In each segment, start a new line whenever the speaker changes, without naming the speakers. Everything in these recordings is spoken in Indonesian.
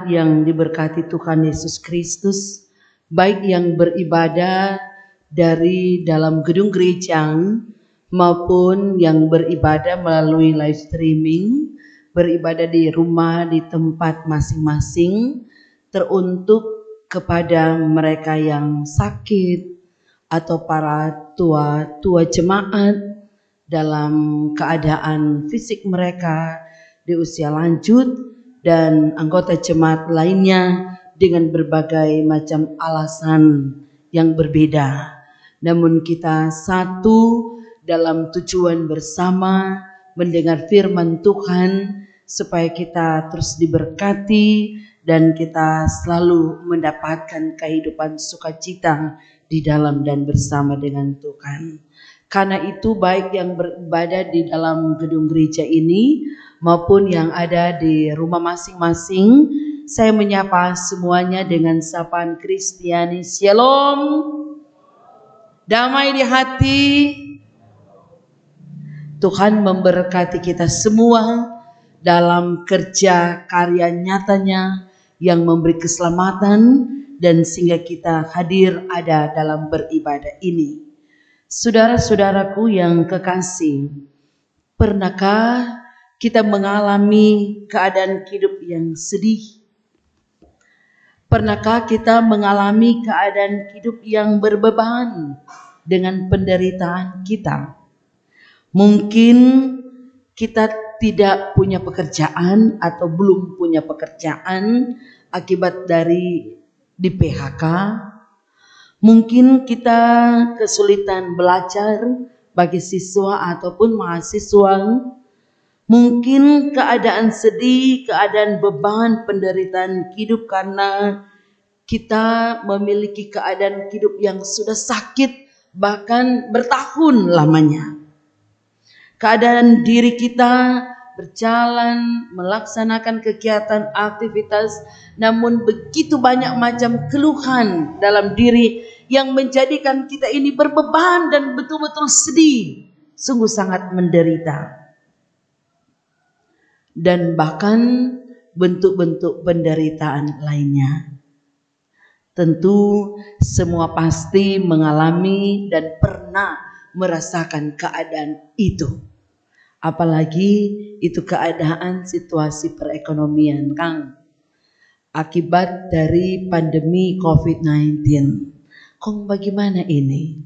Yang diberkati Tuhan Yesus Kristus, baik yang beribadah dari dalam gedung gereja maupun yang beribadah melalui live streaming, beribadah di rumah, di tempat masing-masing, teruntuk kepada mereka yang sakit atau para tua jemaat dalam keadaan fisik mereka di usia lanjut, dan anggota jemaat lainnya dengan berbagai macam alasan yang berbeda. Namun kita satu dalam tujuan bersama mendengar firman Tuhan supaya kita terus diberkati dan kita selalu mendapatkan kehidupan sukacita di dalam dan bersama dengan Tuhan. Karena itu baik yang beribadah di dalam gedung gereja ini maupun yang ada di rumah masing-masing, saya menyapa semuanya dengan sapaan Kristiani. Shalom. Damai di hati. Tuhan memberkati kita semua dalam kerja karya nyatanya yang memberi keselamatan dan sehingga kita hadir ada dalam beribadah ini. Saudara-saudaraku yang kekasih, pernahkah kita mengalami keadaan hidup yang sedih? Pernahkah kita mengalami keadaan hidup yang berbeban dengan penderitaan kita? Mungkin kita tidak punya pekerjaan atau belum punya pekerjaan akibat dari di PHK. Mungkin kita kesulitan belajar bagi siswa ataupun mahasiswa. Mungkin keadaan sedih, keadaan beban, penderitaan hidup karena kita memiliki keadaan hidup yang sudah sakit bahkan bertahun lamanya. Keadaan diri kita berjalan, melaksanakan kegiatan, aktivitas, namun begitu banyak macam keluhan dalam diri yang menjadikan kita ini berbeban dan betul-betul sedih, sungguh sangat menderita. Dan bahkan bentuk-bentuk penderitaan lainnya. Tentu semua pasti mengalami dan pernah merasakan keadaan itu. Apalagi itu keadaan situasi perekonomian, Kang. Akibat dari pandemi COVID-19. Kong bagaimana ini?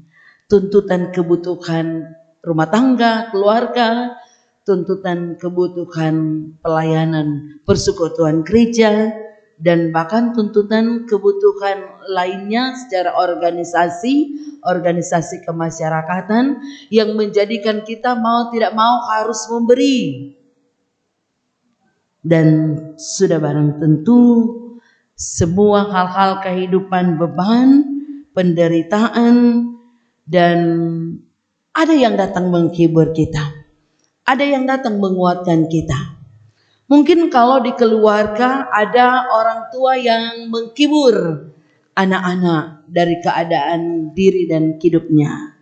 Tuntutan kebutuhan rumah tangga, keluarga, tuntutan kebutuhan pelayanan persekutuan gereja, dan bahkan tuntutan kebutuhan lainnya secara organisasi kemasyarakatan yang menjadikan kita mau tidak mau harus memberi. Dan sudah barang tentu semua hal-hal kehidupan beban, penderitaan, dan ada yang datang menghibur kita, ada yang datang menguatkan kita. Mungkin kalau di keluarga ada orang tua yang menghibur anak-anak dari keadaan diri dan hidupnya,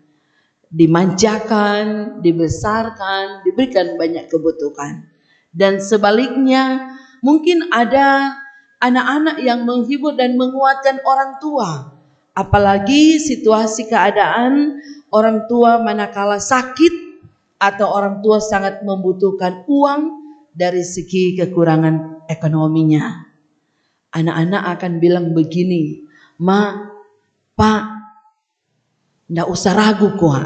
dimanjakan, dibesarkan, diberikan banyak kebutuhan. Dan sebaliknya mungkin ada anak-anak yang menghibur dan menguatkan orang tua, apalagi situasi keadaan orang tua manakala sakit atau orang tua sangat membutuhkan uang dari segi kekurangan ekonominya. Anak-anak akan bilang begini, Ma, Pak, ndak usah ragu kuat,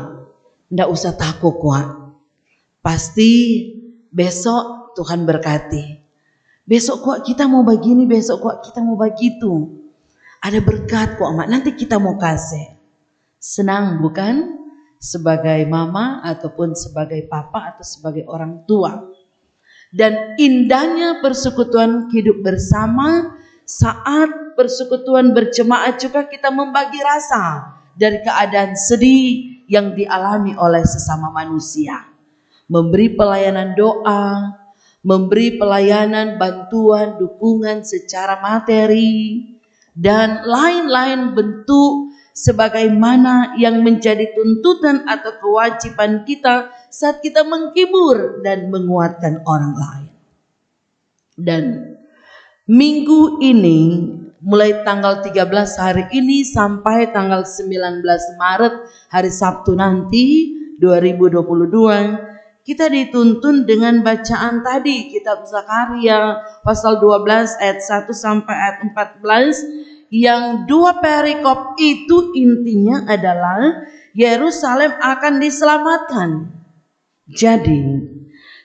ndak usah takut kuat. Pasti besok Tuhan berkati. Besok kok kita mau begini, besok kok kita mau begitu. Ada berkat kok, Mak, nanti kita mau kasih. Senang bukan? Sebagai mama ataupun sebagai papa atau sebagai orang tua. Dan indahnya persekutuan hidup bersama, saat persekutuan berjemaah juga kita membagi rasa dari keadaan sedih yang dialami oleh sesama manusia. Memberi pelayanan doa, memberi pelayanan bantuan, dukungan secara materi, dan lain-lain bentuk sebagaimana yang menjadi tuntutan atau kewajiban kita saat kita menghibur dan menguatkan orang lain. Dan Minggu ini mulai tanggal 13 hari ini sampai tanggal 19 Maret hari Sabtu nanti 2022 kita dituntun dengan bacaan tadi kitab Zakaria pasal 12 ayat 1 sampai ayat 14 yang dua perikop itu intinya adalah Yerusalem akan diselamatkan. Jadi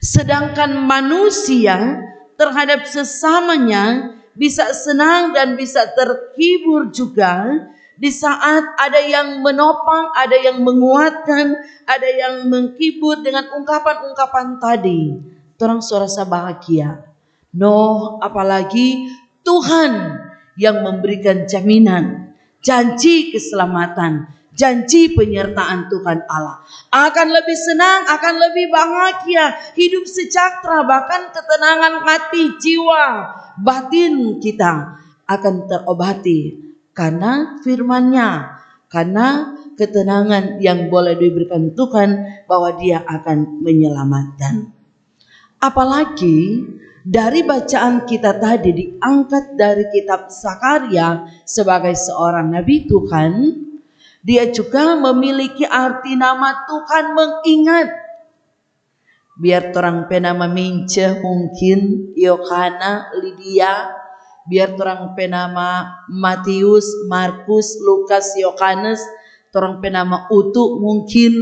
sedangkan manusia terhadap sesamanya bisa senang dan bisa terhibur juga di saat ada yang menopang, ada yang menguatkan, ada yang menghibur dengan ungkapan-ungkapan tadi. Orang serasa bahagia. No, apalagi Tuhan yang memberikan jaminan, janji keselamatan, janji penyertaan Tuhan Allah. Akan lebih senang, akan lebih bahagia, hidup sejahtera, bahkan ketenangan hati, jiwa, batin kita akan terobati karena firman-Nya, karena ketenangan yang boleh diberikan Tuhan bahwa Dia akan menyelamatkan. Apalagi dari bacaan kita tadi diangkat dari kitab Zakaria sebagai seorang nabi Tuhan, dia juga memiliki arti nama Tuhan mengingat. Biar orang penama Mince mungkin Yohana, Lydia, biar orang penama Matius, Markus, Lukas, Yohanes, orang penama Utu mungkin.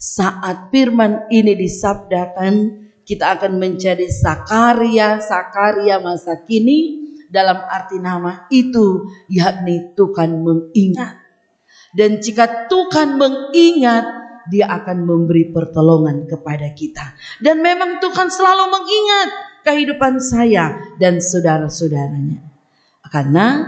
Saat firman ini disabdakan, kita akan menjadi Zakaria masa kini. Dalam arti nama itu yakni Tuhan mengingat. Dan jika Tuhan mengingat, Dia akan memberi pertolongan kepada kita. Dan memang Tuhan selalu mengingat kehidupan saya dan saudara-saudaranya. Karena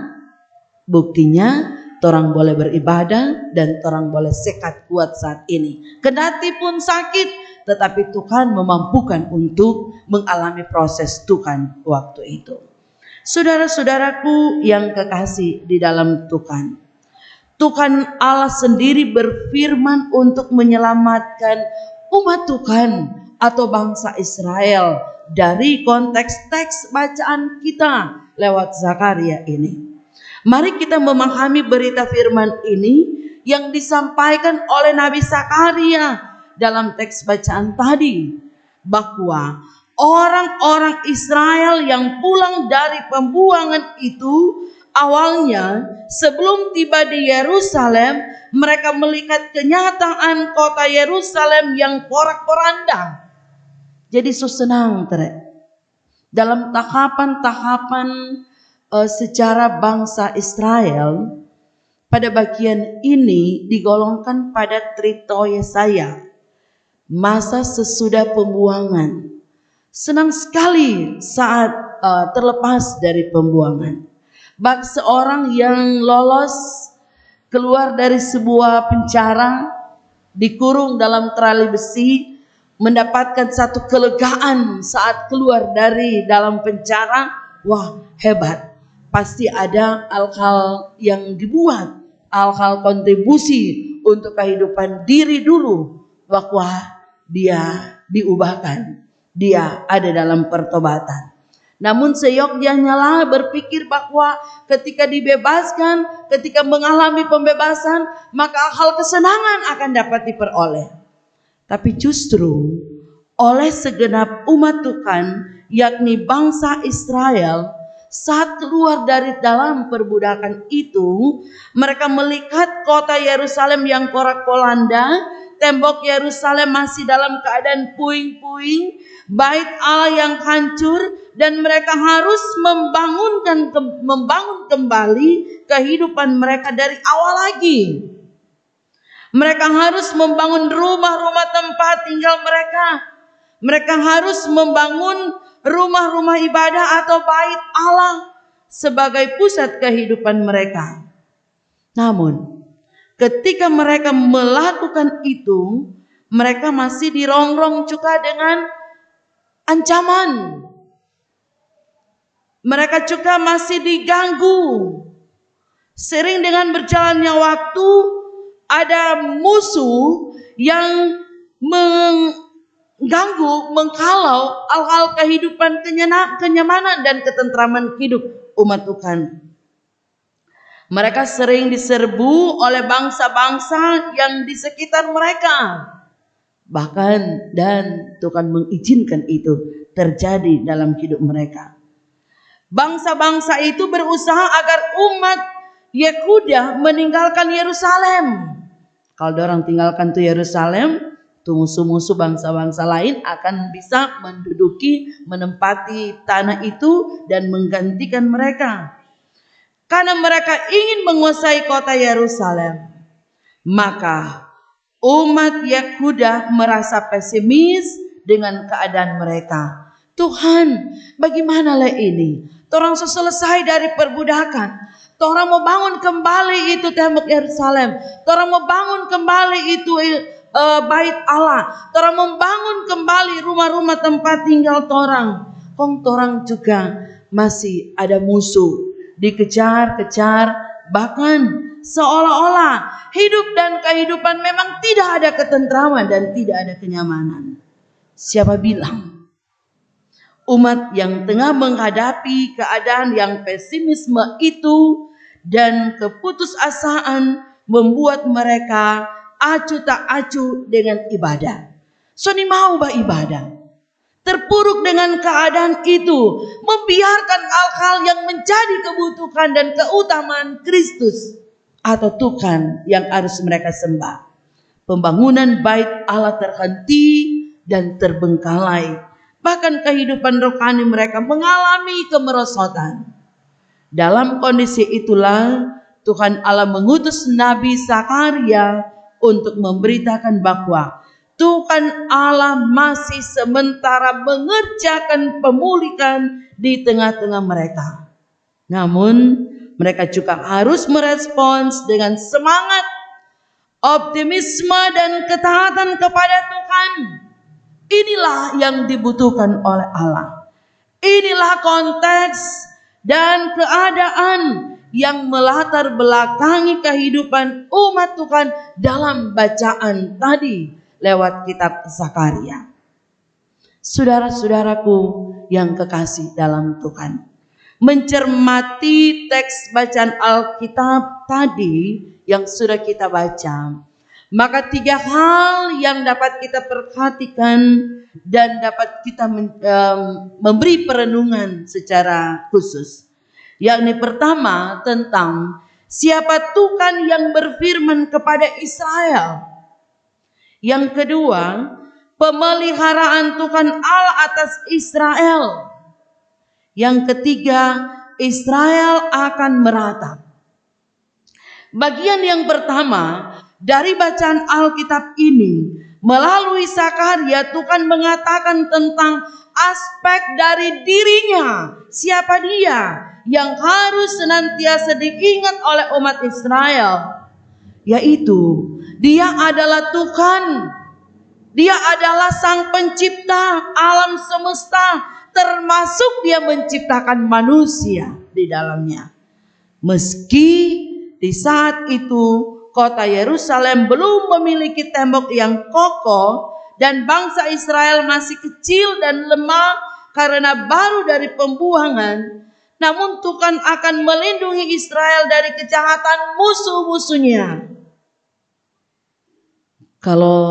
buktinya orang boleh beribadah dan orang boleh sehat kuat saat ini. Kendati pun sakit, tetapi Tuhan memampukan untuk mengalami proses Tuhan waktu itu. Saudara-saudaraku yang kekasih di dalam Tuhan, Tuhan Allah sendiri berfirman untuk menyelamatkan umat Tuhan atau bangsa Israel dari konteks teks bacaan kita lewat Zakaria ini. Mari kita memahami berita firman ini yang disampaikan oleh Nabi Zakaria dalam teks bacaan tadi, bahwa orang-orang Israel yang pulang dari pembuangan itu awalnya sebelum tiba di Yerusalem, mereka melihat kenyataan kota Yerusalem yang porak-poranda. Jadi senang dalam tahapan-tahapan sejarah bangsa Israel. Pada bagian ini digolongkan pada Trito Yesaya, masa sesudah pembuangan. Senang sekali saat terlepas dari pembuangan. Bagi seorang yang lolos keluar dari sebuah penjara, dikurung dalam terali besi, mendapatkan satu kelegaan saat keluar dari dalam penjara, wah hebat. Pasti ada hal-hal yang dibuat, hal-hal kontribusi untuk kehidupan diri dulu, bahwa dia diubahkan. Dia ada dalam pertobatan. Namun seyogyanya lah berpikir bahwa ketika dibebaskan, ketika mengalami pembebasan, maka hal kesenangan akan dapat diperoleh. Tapi justru oleh segenap umat Tuhan, yakni bangsa Israel, saat keluar dari dalam perbudakan itu, mereka melihat kota Yerusalem yang porak-poranda, tembok Yerusalem masih dalam keadaan puing-puing, bait Allah yang hancur, dan mereka harus membangun kembali kehidupan mereka dari awal lagi. Mereka harus membangun rumah-rumah tempat tinggal mereka. Mereka harus membangun rumah-rumah ibadah atau bait Allah sebagai pusat kehidupan mereka. Namun, ketika mereka melakukan itu, mereka masih dirongrong juga dengan ancaman. Mereka juga masih diganggu. Sering dengan berjalannya waktu, ada musuh yang mengganggu, menghalau hal-hal kehidupan, kenyamanan dan ketentraman hidup umat Tuhan. Mereka sering diserbu oleh bangsa-bangsa yang di sekitar mereka. Bahkan dan Tuhan mengizinkan itu terjadi dalam hidup mereka. Bangsa-bangsa itu berusaha agar umat Yehuda meninggalkan Yerusalem. Kalau orang tinggalkan tuh Yerusalem, tuh musuh-musuh bangsa-bangsa lain akan bisa menduduki, menempati tanah itu dan menggantikan mereka. Karena mereka ingin menguasai kota Yerusalem, maka umat Yehuda merasa pesimis dengan keadaan mereka. Tuhan, bagaimana lah ini? Orang selesai dari perbudakan. Orang mau bangun kembali itu tembok Yerusalem. Orang mau bangun kembali itu bait Allah. Orang membangun kembali rumah-rumah tempat tinggal orang. Kong orang juga masih ada musuh, dikejar-kejar, bahkan seolah-olah hidup dan kehidupan memang tidak ada ketentraman dan tidak ada kenyamanan. Siapa bilang umat yang tengah menghadapi keadaan yang pesimisme itu dan keputusasaan membuat mereka acuh tak acuh dengan ibadah. Soni mau ibadah. Terpuruk dengan keadaan itu, membiarkan hal-hal yang menjadi kebutuhan dan keutamaan Kristus atau Tuhan yang harus mereka sembah. Pembangunan bait Allah terhenti dan terbengkalai. Bahkan kehidupan rohani mereka mengalami kemerosotan. Dalam kondisi itulah Tuhan Allah mengutus Nabi Zakaria untuk memberitakan bahwa Tuhan Allah masih sementara mengerjakan pemulihan di tengah-tengah mereka. Namun mereka juga harus merespons dengan semangat, optimisme dan ketaatan kepada Tuhan. Inilah yang dibutuhkan oleh Allah. Inilah konteks dan keadaan yang melatar belakangi kehidupan umat Tuhan dalam bacaan tadi lewat kitab Zakaria. Saudara-saudaraku yang kekasih dalam Tuhan, mencermati teks bacaan Alkitab tadi yang sudah kita baca, maka 3 hal yang dapat kita perhatikan dan dapat kita memberi perenungan secara khusus. Yakni pertama tentang siapa Tuhan yang berfirman kepada Israel. Yang kedua, pemeliharaan Tuhan Allah atas Israel. Yang ketiga, Israel akan meratap. Bagian yang pertama dari bacaan Alkitab ini, melalui Zakaria Tuhan mengatakan tentang aspek dari dirinya. Siapa dia yang harus senantiasa diingat oleh umat Israel? Yaitu dia adalah Tuhan. Dia adalah sang pencipta alam semesta, termasuk dia menciptakan manusia di dalamnya. Meski di saat itu kota Yerusalem belum memiliki tembok yang kokoh dan bangsa Israel masih kecil dan lemah karena baru dari pembuangan, namun Tuhan akan melindungi Israel dari kejahatan musuh-musuhnya. Kalau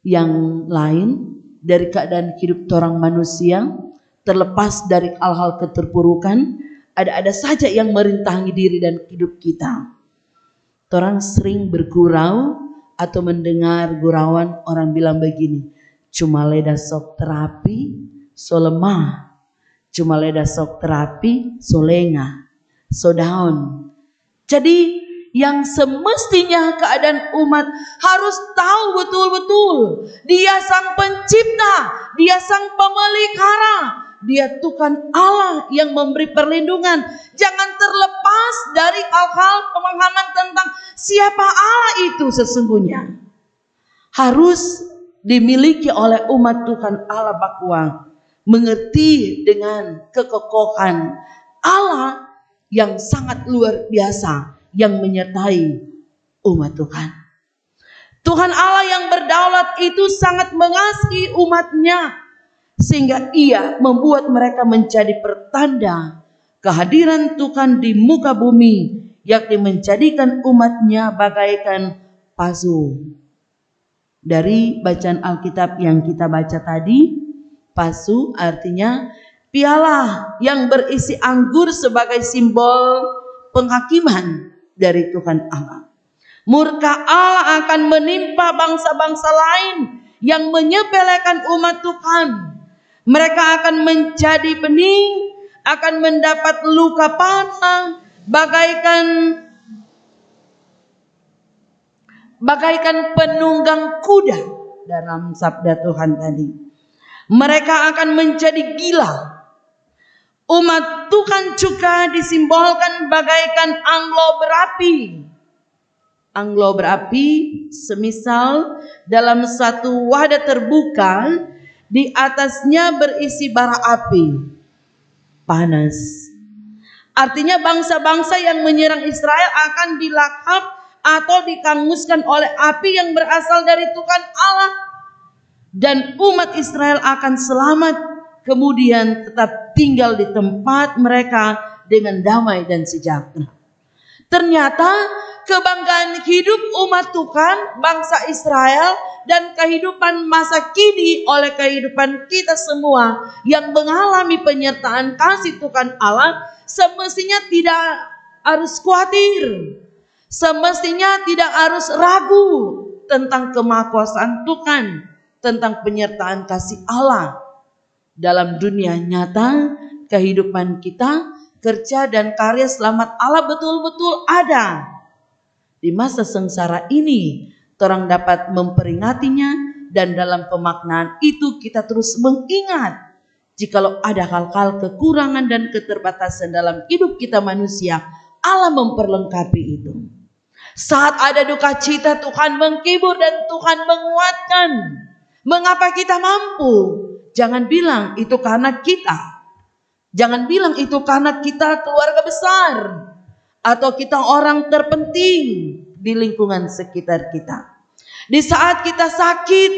yang lain dari keadaan hidup orang manusia, terlepas dari hal-hal keterpurukan, ada saja yang merintangi diri dan hidup kita. Orang sering bergurau atau mendengar gurauan orang bilang begini, cuma leda sok terapi, so lemah. Cuma leda sok terapi, so lengah, so down. Jadi yang semestinya keadaan umat harus tahu betul-betul dia sang pencipta, dia sang pemelihara, dia Tuhan Allah yang memberi perlindungan. Jangan terlepas dari hal-hal pemahaman tentang siapa Allah itu sesungguhnya. Harus dimiliki oleh umat Tuhan Allah bahwa mengerti dengan kekokohan Allah yang sangat luar biasa yang menyertai umat Tuhan. Tuhan Allah yang berdaulat itu sangat mengasihi umatnya, sehingga ia membuat mereka menjadi pertanda kehadiran Tuhan di muka bumi, yakni menjadikan umatnya bagaikan pasu. Dari bacaan Alkitab yang kita baca tadi, pasu artinya piala yang berisi anggur sebagai simbol penghakiman dari Tuhan Allah. Murka Allah akan menimpa bangsa-bangsa lain yang menyepelekan umat Tuhan. Mereka akan menjadi bening, akan mendapat luka parah, bagaikan penunggang kuda dalam sabda Tuhan tadi. Mereka akan menjadi gila. Umat Tuhan juga disimbolkan bagaikan anglo berapi. Anglo berapi semisal dalam satu wadah terbuka, di atasnya berisi bara api panas. Artinya bangsa-bangsa yang menyerang Israel akan dilakap atau dikanguskan oleh api yang berasal dari Tuhan Allah, dan umat Israel akan selamat, kemudian tetap tinggal di tempat mereka dengan damai dan sejahtera. Ternyata kebanggaan hidup umat Tuhan, bangsa Israel, dan kehidupan masa kini oleh kehidupan kita semua yang mengalami penyertaan kasih Tuhan Allah, semestinya tidak harus khawatir, semestinya tidak harus ragu tentang kemahakuasaan Tuhan, tentang penyertaan kasih Allah dalam dunia nyata. Kehidupan kita, kerja dan karya selamat Allah betul-betul ada. Di masa sengsara ini, orang dapat memperingatinya, dan dalam pemaknaan itu kita terus mengingat, jikalau ada hal-hal kekurangan dan keterbatasan dalam hidup kita manusia, Allah memperlengkapi itu. Saat ada duka cita, Tuhan menghibur dan Tuhan menguatkan. Mengapa kita mampu? Jangan bilang itu karena kita. Jangan bilang itu karena kita keluarga besar atau kita orang terpenting di lingkungan sekitar kita. Di saat kita sakit,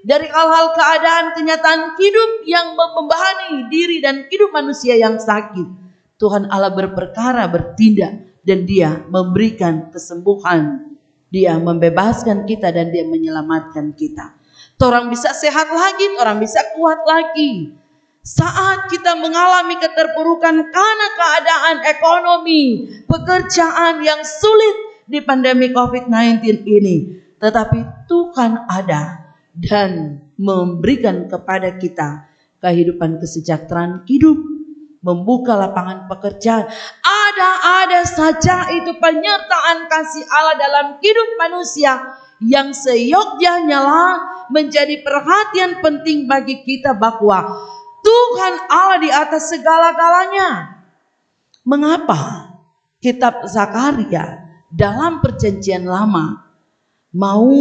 dari hal-hal keadaan kenyataan hidup yang membebani diri dan hidup manusia yang sakit, Tuhan Allah berperkara, bertindak, dan Dia memberikan kesembuhan. Dia membebaskan kita dan Dia menyelamatkan kita. Orang bisa sehat lagi, orang bisa kuat lagi. Saat kita mengalami keterpurukan karena keadaan ekonomi, pekerjaan yang sulit di pandemi COVID-19 ini, tetapi Tuhan ada dan memberikan kepada kita kehidupan kesejahteraan hidup, membuka lapangan pekerjaan. Ada saja itu penyertaan kasih Allah dalam hidup manusia yang seyogyanya lah menjadi perhatian penting bagi kita bahwa Tuhan Allah di atas segala-galanya. Mengapa kitab Zakaria dalam perjanjian lama mau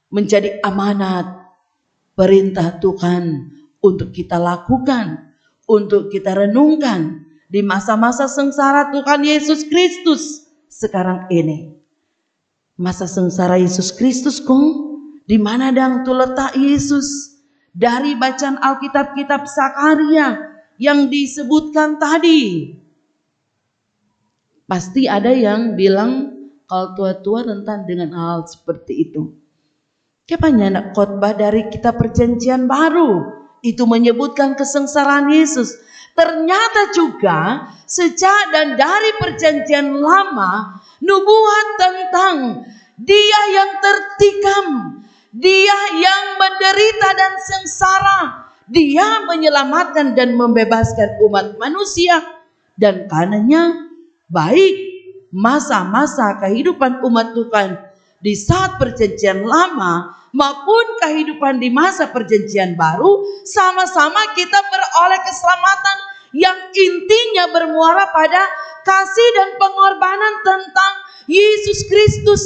menjadi amanat perintah Tuhan untuk kita lakukan, untuk kita renungkan di masa-masa sengsara Tuhan Yesus Kristus sekarang ini. Masa sengsara Yesus Kristus di mana dang tu letak Yesus? Dari bacaan Alkitab kitab Zakaria yang disebutkan tadi, pasti ada yang bilang kalau tua-tua rentan dengan hal seperti itu. Kepanya nak khotbah dari kitab perjanjian baru itu menyebutkan kesengsaraan Yesus. Ternyata juga sejak dan dari perjanjian lama nubuat tentang Dia yang tertikam, Dia yang menderita dan sengsara, Dia menyelamatkan dan membebaskan umat manusia, dan karenanya baik masa-masa kehidupan umat Tuhan di saat perjanjian lama maupun kehidupan di masa perjanjian baru, sama-sama kita beroleh keselamatan yang intinya bermuara pada kasih dan pengorbanan tentang Yesus Kristus.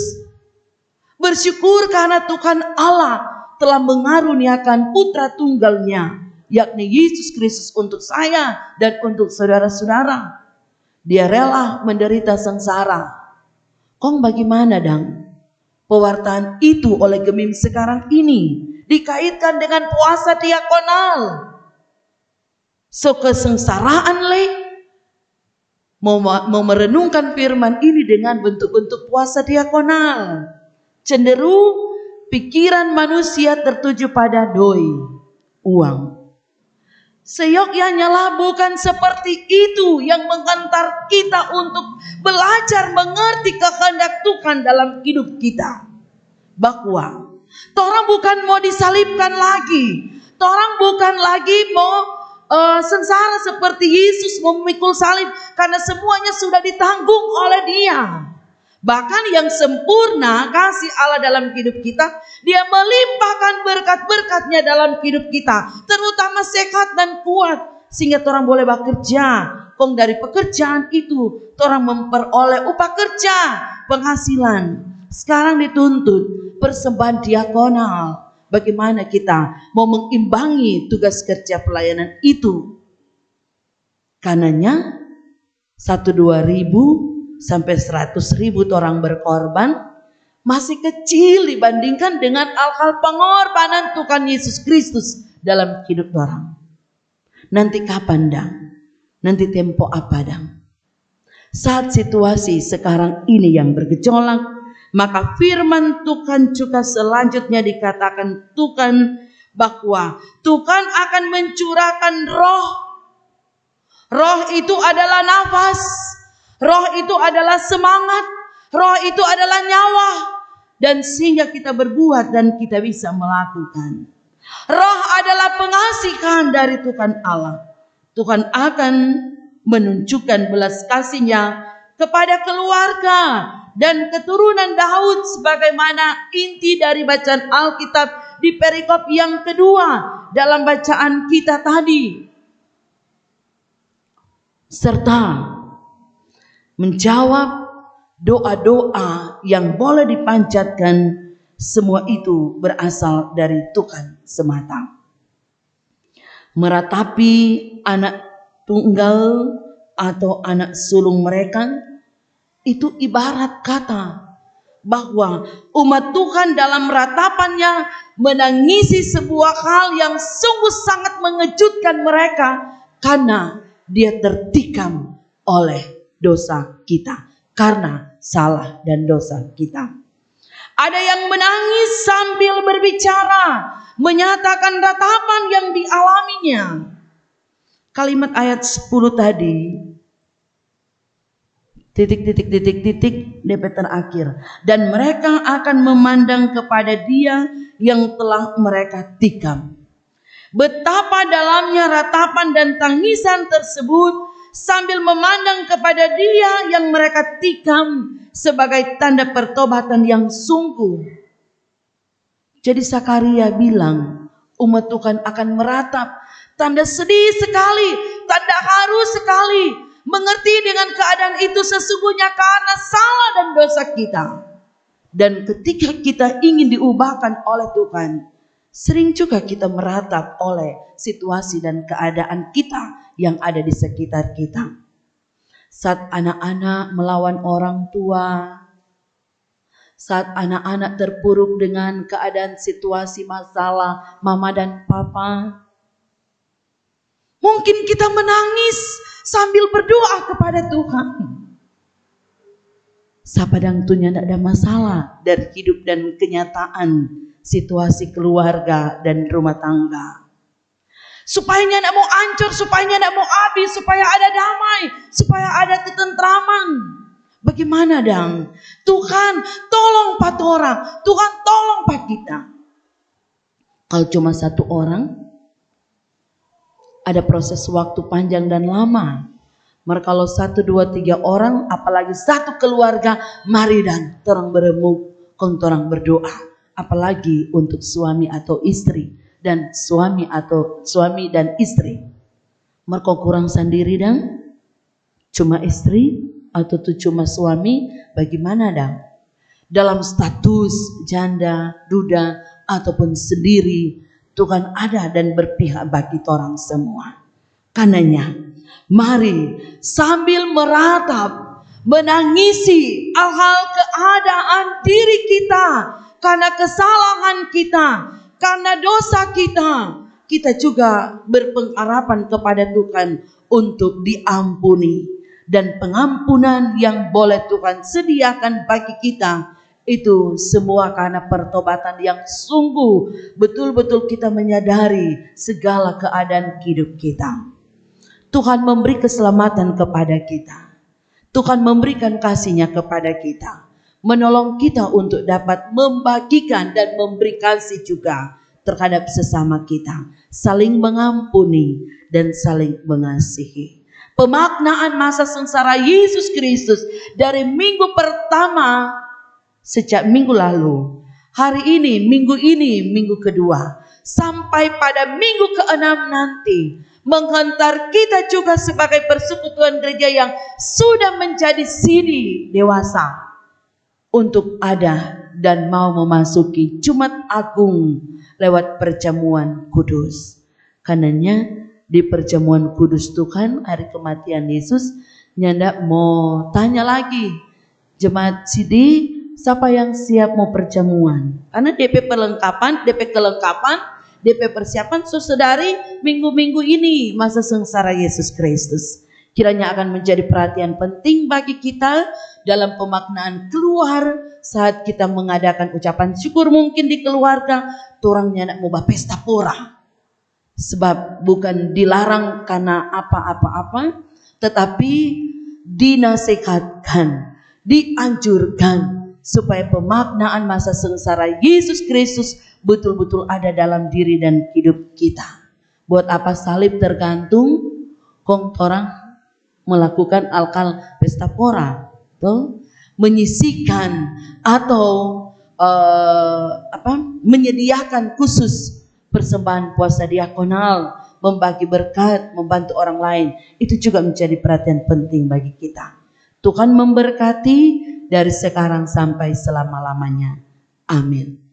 Bersyukur karena Tuhan Allah telah mengaruniakan putra tunggalnya, yakni Yesus Kristus untuk saya dan untuk saudara-saudara. Dia rela menderita sengsara. Kong bagaimana dang? pewartaan itu oleh Gemim sekarang ini dikaitkan dengan puasa diakonal. So kesengsaraan mau merenungkan firman ini dengan bentuk-bentuk puasa diakonal. Cenderung pikiran manusia tertuju pada doi, uang. Seyogyanya bukan seperti itu yang mengantar kita untuk belajar mengerti kehendak Tuhan dalam hidup kita. Bahwa torang bukan mau disalibkan lagi, torang bukan lagi mau sengsara seperti Yesus memikul salib, karena semuanya sudah ditanggung oleh Dia. Bahkan yang sempurna kasih Allah dalam hidup kita, Dia melimpahkan berkat-berkatnya dalam hidup kita, terutama sehat dan kuat, sehingga orang boleh bekerja. Kong dari pekerjaan itu orang memperoleh upah kerja, penghasilan. Sekarang dituntut persembahan diakonal. Bagaimana kita mau mengimbangi tugas kerja pelayanan itu? Karenanya 1-2 ribu sampai 100.000 orang berkorban masih kecil dibandingkan dengan hal-hal pengorbanan Tuhan Yesus Kristus dalam hidup orang. Nanti kapan dang? Nanti tempo apa dang? Saat situasi sekarang ini yang bergejolak, maka firman Tuhan juga selanjutnya dikatakan Tuhan bahwa Tuhan akan mencurahkan roh. Roh itu adalah nafas. Roh itu adalah semangat, roh itu adalah nyawa, dan sehingga kita berbuat dan kita bisa melakukan. Roh adalah pengasihan dari Tuhan Allah. Tuhan akan menunjukkan belas kasih-Nya kepada keluarga dan keturunan Daud, sebagaimana inti dari bacaan Alkitab di perikop yang kedua dalam bacaan kita tadi. Serta menjawab doa-doa yang boleh dipanjatkan, semua itu berasal dari Tuhan semata. Meratapi anak tunggal atau anak sulung mereka, itu ibarat kata bahwa umat Tuhan dalam ratapannya menangisi sebuah hal yang sungguh sangat mengejutkan mereka, karena dia tertikam oleh dosa kita, karena salah dan dosa kita. Ada yang menangis sambil berbicara, menyatakan ratapan yang dialaminya. Kalimat ayat 10 tadi, titik DP terakhir, dan mereka akan memandang kepada Dia yang telah mereka tikam. Betapa dalamnya ratapan dan tangisan tersebut, sambil memandang kepada Dia yang mereka tikam sebagai tanda pertobatan yang sungguh. Jadi Sakaria bilang, umat Tuhan akan meratap, tanda sedih sekali, tanda haru sekali, mengerti dengan keadaan itu sesungguhnya karena salah dan dosa kita. Dan ketika kita ingin diubahkan oleh Tuhan, sering juga kita meratap oleh situasi dan keadaan kita yang ada di sekitar kita. Saat anak-anak melawan orang tua, saat anak-anak terpuruk dengan keadaan situasi masalah mama dan papa, mungkin kita menangis sambil berdoa kepada Tuhan. Sapadang tunya tidak ada masalah dari hidup dan kenyataan situasi keluarga dan rumah tangga. Supaya tidak mau hancur, supaya tidak mau habis, supaya ada damai, supaya ada ketentraman. Bagaimana dang? Tuhan tolong pak orang, Tuhan tolong pak kita. Kalau cuma satu orang, ada proses waktu panjang dan lama. Maka kalau 1, 2, 3 orang, apalagi satu keluarga, mari dan torang beremuk, torang berdoa. Apalagi untuk suami atau istri, dan suami dan istri. Mereka kurang sendiri dan cuma istri atau tuh cuma suami, bagaimana dang? Dalam status janda, duda ataupun sendiri, Tuhan ada dan berpihak bagi orang semua. Karenanya, mari sambil meratap, menangisi hal-hal keadaan diri kita karena kesalahan kita, karena dosa kita. Kita juga berpengharapan kepada Tuhan untuk diampuni, dan pengampunan yang boleh Tuhan sediakan bagi kita itu semua karena pertobatan yang sungguh betul-betul kita menyadari segala keadaan hidup kita. Tuhan memberi keselamatan kepada kita. Tuhan memberikan kasih-Nya kepada kita, menolong kita untuk dapat membagikan dan memberi kasih juga terhadap sesama kita, saling mengampuni dan saling mengasihi. Pemaknaan masa sengsara Yesus Kristus dari minggu pertama sejak minggu lalu, hari ini, minggu kedua, sampai pada minggu ke-6 nanti, menghantar kita juga sebagai persekutuan gereja yang sudah menjadi sini dewasa untuk ada dan mau memasuki Jumat Agung lewat perjamuan kudus. Karenanya di perjamuan kudus Tuhan hari kematian Yesus, nyanda mau tanya lagi jemaat Sidi, siapa yang siap mau perjamuan? Karena DP kelengkapan, DP persiapan saudari minggu-minggu ini masa sengsara Yesus Kristus. Kiranya akan menjadi perhatian penting bagi kita dalam pemaknaan keluar saat kita mengadakan ucapan syukur mungkin di keluarga, torangnya nak mau pesta pora. Sebab bukan dilarang karena apa-apa-apa, tetapi dinasihatkan, dianjurkan supaya pemaknaan masa sengsara Yesus Kristus betul-betul ada dalam diri dan hidup kita. Buat apa salib tergantung, kong orang melakukan alkal pesta pora, tuh menyisikan atau menyediakan khusus persembahan puasa diakonal, membagi berkat, membantu orang lain, itu juga menjadi perhatian penting bagi kita. Tuhan memberkati dari sekarang sampai selama-lamanya. Amin.